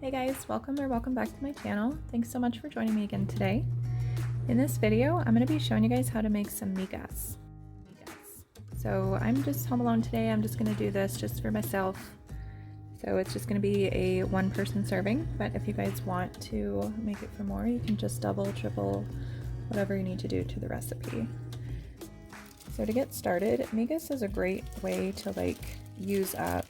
Hey guys, welcome back to my channel. Thanks so much for joining me again today. In this video, I'm going to be showing you guys how to make some migas. So I'm just home alone today. I'm just going to do this just for myself. So it's just going to be a one-person serving, but if you guys want to make it for more, you can just double, triple, whatever you need to do to the recipe. So to get started, migas is a great way to use up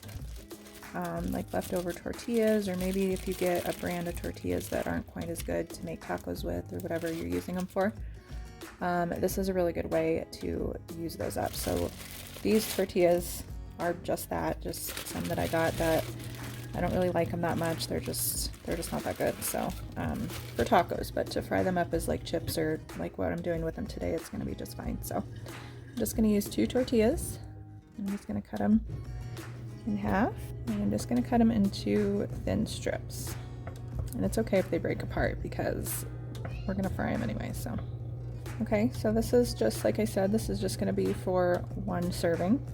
like leftover tortillas, or maybe if you get a brand of tortillas that aren't quite as good to make tacos with or whatever you're using them for. This is a really good way to use those up. So these tortillas are just some that I got that I don't really like them that much. They're just not that good. So for tacos, but to fry them up as like chips or like what I'm doing with them today, it's going to be just fine. So I'm just going to use 2 tortillas. I'm just going to cut them in half, and I'm just going to cut them into thin strips. And it's okay if they break apart because we're going to fry them anyway. So okay, so this is just, like I said, this is just going to be for one serving.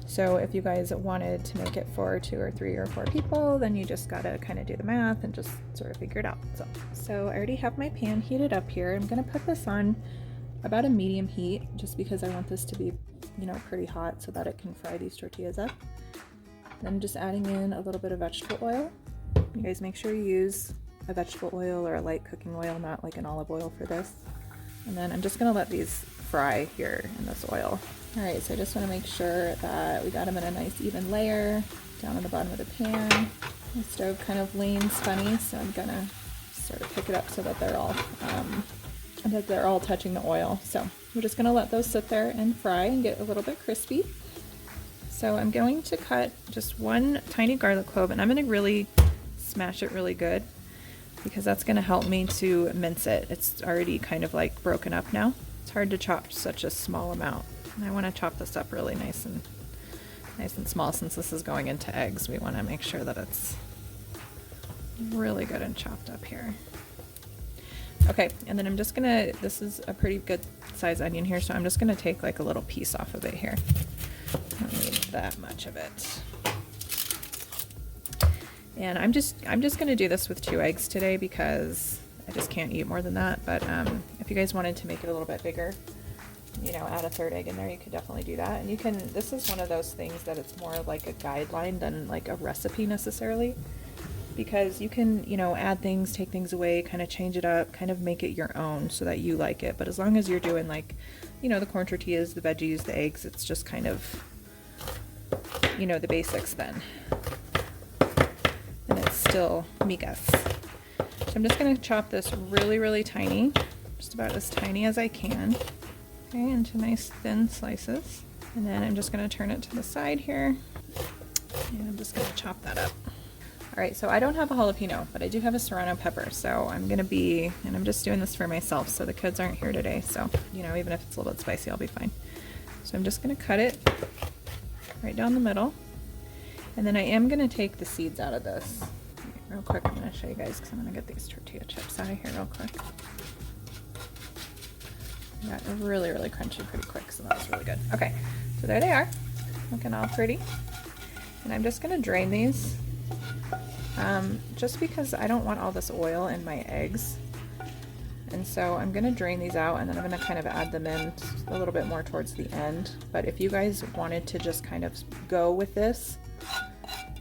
So if you guys wanted to make it for 2 or 3 or 4 people, then you just got to kind of do the math and just sort of figure it out. So I already have my pan heated up here. I'm going to put this on about a medium heat just because I want this to be, pretty hot so that it can fry these tortillas up. Then I'm just adding in a little bit of vegetable oil. You guys make sure you use a vegetable oil or a light cooking oil, not like an olive oil for this. And then I'm just going to let these fry here in this oil. Alright, so I just want to make sure that we got them in a nice even layer down on the bottom of the pan. The stove kind of leans funny, so I'm going to sort of pick it up so that they're all touching the oil. So we're just going to let those sit there and fry and get a little bit crispy. So I'm going to cut just 1 tiny garlic clove, and I'm going to really smash it really good because that's going to help me to mince it. It's already kind of like broken up now. It's hard to chop such a small amount. And I want to chop this up really nice and small. Since this is going into eggs, we want to make sure that it's really good and chopped up here. Okay, and then I'm just gonna, this is a pretty good size onion here, so I'm just gonna take like a little piece off of it here. I don't need that much of it. And I'm just gonna do this with 2 eggs today because I just can't eat more than that. But if you guys wanted to make it a little bit bigger, add a 3rd egg in there, you could definitely do that. And you can, this is one of those things that it's more like a guideline than like a recipe necessarily, because you can, add things, take things away, kind of change it up, kind of make it your own so that you like it. But as long as you're doing like, the corn tortillas, the veggies, the eggs, it's just kind of, the basics then. And it's still migas. So I'm just going to chop this really, really tiny, just about as tiny as I can. Okay, into nice thin slices. And then I'm just going to turn it to the side here. And I'm just going to chop that up. Alright, so I don't have a jalapeno, but I do have a serrano pepper, so I'm just doing this for myself, so the kids aren't here today, so, even if it's a little bit spicy, I'll be fine. So I'm just going to cut it right down the middle, and then I am going to take the seeds out of this. Real quick, I'm going to show you guys, because I'm going to get these tortilla chips out of here real quick. Got really, really crunchy pretty quick, so that was really good. Okay, so there they are, looking all pretty, and I'm just going to drain these. Just because I don't want all this oil in my eggs, and so I'm going to drain these out, and then I'm going to kind of add them in a little bit more towards the end. But if you guys wanted to just kind of go with this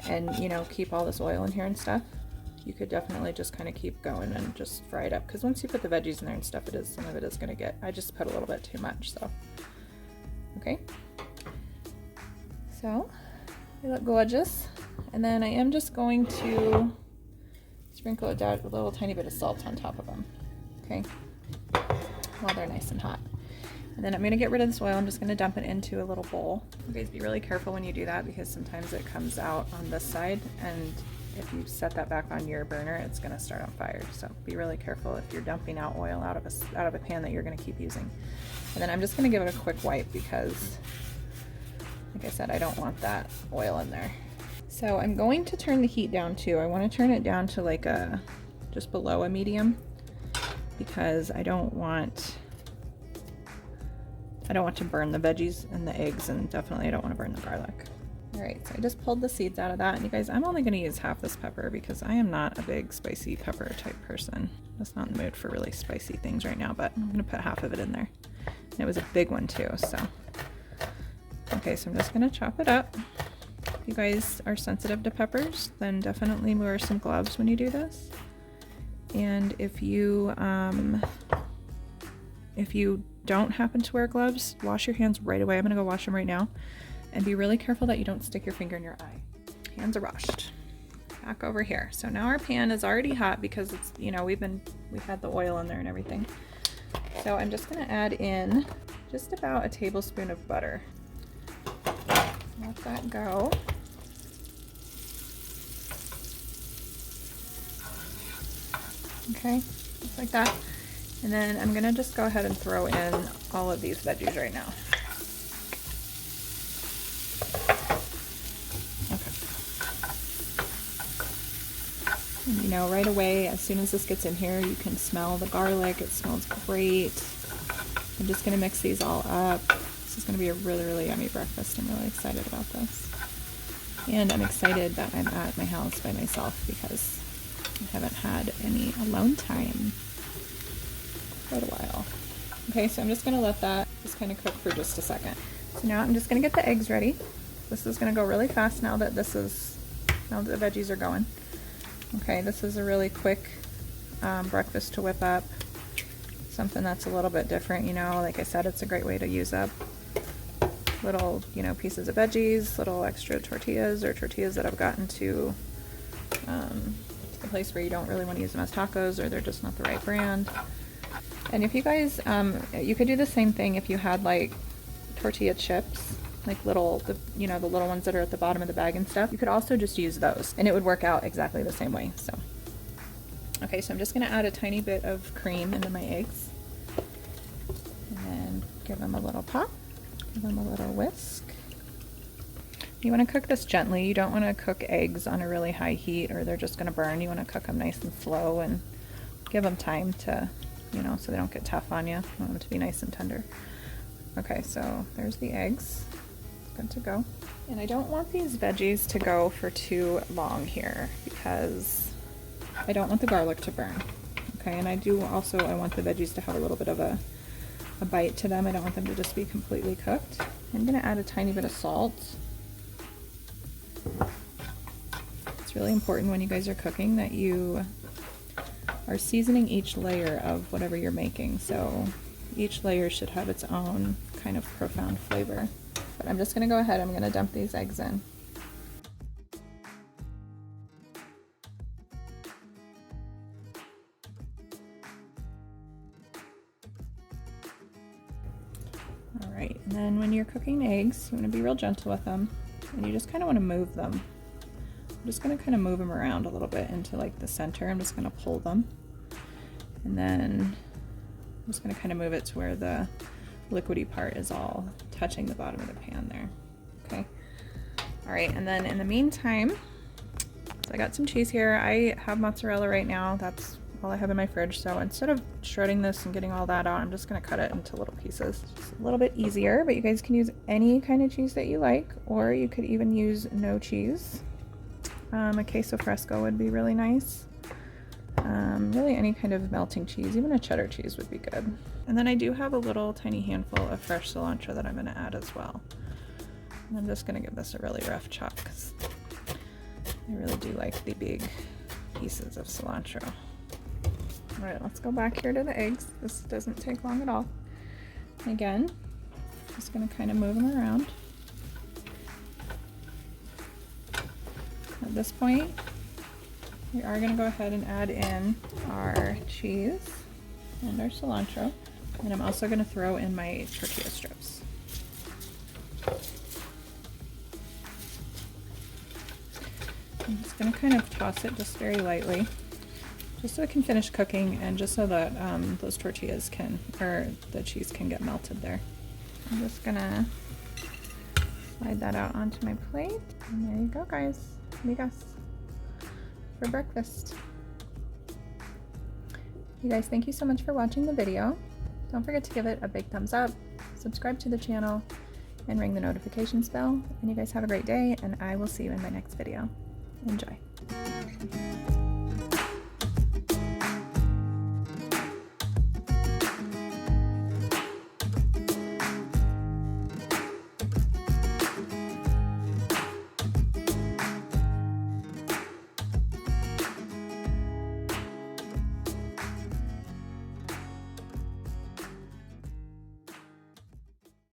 and keep all this oil in here and stuff, you could definitely just kind of keep going and just fry it up, because once you put the veggies in there and stuff, some of it is going to get, I just put a little bit too much. So okay, so they look gorgeous. And then I am just going to sprinkle a little tiny bit of salt on top of them, okay, while they're nice and hot. And then I'm going to get rid of this oil. I'm just going to dump it into a little bowl. You guys be really careful when you do that, because sometimes it comes out on this side, and if you set that back on your burner, it's going to start on fire. So be really careful if you're dumping out oil out of a pan that you're going to keep using. And then I'm just going to give it a quick wipe because, like I said, I don't want that oil in there. So I'm going to turn the heat down too. I want to turn it down to like just below a medium, because I don't want to burn the veggies and the eggs, and definitely I don't want to burn the garlic. All right, so I just pulled the seeds out of that. And you guys, I'm only gonna use half this pepper because I am not a big spicy pepper type person. I'm just not in the mood for really spicy things right now, but I'm gonna put half of it in there. And it was a big one too, so. Okay, so I'm just gonna chop it up. If you guys are sensitive to peppers, then definitely wear some gloves when you do this. And if you don't happen to wear gloves, wash your hands right away. I'm gonna go wash them right now. And be really careful that you don't stick your finger in your eye. Hands are washed. Back over here. So now our pan is already hot because it's, you know, we've had the oil in there and everything. So I'm just gonna add in just about a tablespoon of butter. Let that go. Okay, just like that. And then I'm gonna just go ahead and throw in all of these veggies right now. You know, right away, as soon as this gets in here, you can smell the garlic. It smells great. I'm just gonna mix these all up. This is gonna be a really, really yummy breakfast. I'm really excited about this. And I'm excited that I'm at my house by myself because I haven't had any alone time for quite a while. Okay, so I'm just gonna let that just kind of cook for just a second. So now I'm just gonna get the eggs ready. This is gonna go really fast now that the veggies are going. Okay, this is a really quick breakfast to whip up. Something that's a little bit different, you know. Like I said, it's a great way to use up little, you know, pieces of veggies, little extra tortillas or tortillas that have gotten to the place where you don't really want to use them as tacos or they're just not the right brand. And if you guys, you could do the same thing if you had like tortilla chips, like the little ones that are at the bottom of the bag and stuff. You could also just use those and it would work out exactly the same way. So, okay, so I'm just gonna add a tiny bit of cream into my eggs and then give them a little pop, give them a little whisk. You wanna cook this gently. You don't wanna cook eggs on a really high heat or they're just gonna burn. You wanna cook them nice and slow and give them time to, you know, so they don't get tough on you. You want them to be nice and tender. Okay, so there's the eggs. Good to go. And I don't want these veggies to go for too long here because I don't want the garlic to burn. Okay, and I want the veggies to have a little bit of a bite to them. I don't want them to just be completely cooked. I'm gonna add a tiny bit of salt. It's really important when you guys are cooking that you are seasoning each layer of whatever you're making. So each layer should have its own kind of profound flavor. But I'm just gonna go ahead, I'm gonna dump these eggs in. All right, and then when you're cooking eggs, you wanna be real gentle with them, and you just kinda wanna move them. I'm just gonna kinda move them around a little bit into like the center. I'm just gonna pull them. And then I'm just gonna kinda move it to where the liquidy part is all touching the bottom of the pan there. Okay. All right, and then in the meantime, so I got some cheese here. I have mozzarella right now. That's all I have in my fridge. So instead of shredding this and getting all that out, I'm just gonna cut it into little pieces. It's a little bit easier, but you guys can use any kind of cheese that you like, or you could even use no cheese. A queso fresco would be really nice. Really any kind of melting cheese, even a cheddar cheese would be good. And then I do have a little tiny handful of fresh cilantro that I'm gonna add as well. And I'm just gonna give this a really rough chop because I really do like the big pieces of cilantro. All right, let's go back here to the eggs. This doesn't take long at all. And again, just gonna kind of move them around. At this point, we are gonna go ahead and add in our cheese and our cilantro. And I'm also gonna throw in my tortilla strips. I'm just gonna kind of toss it just very lightly, just so it can finish cooking and just so that those tortillas or the cheese can get melted there. I'm just gonna slide that out onto my plate. And there you go, guys. Migas for breakfast. You guys, thank you so much for watching the video. Don't forget to give it a big thumbs up, subscribe to the channel, and ring the notifications bell. And you guys have a great day, and I will see you in my next video. Enjoy.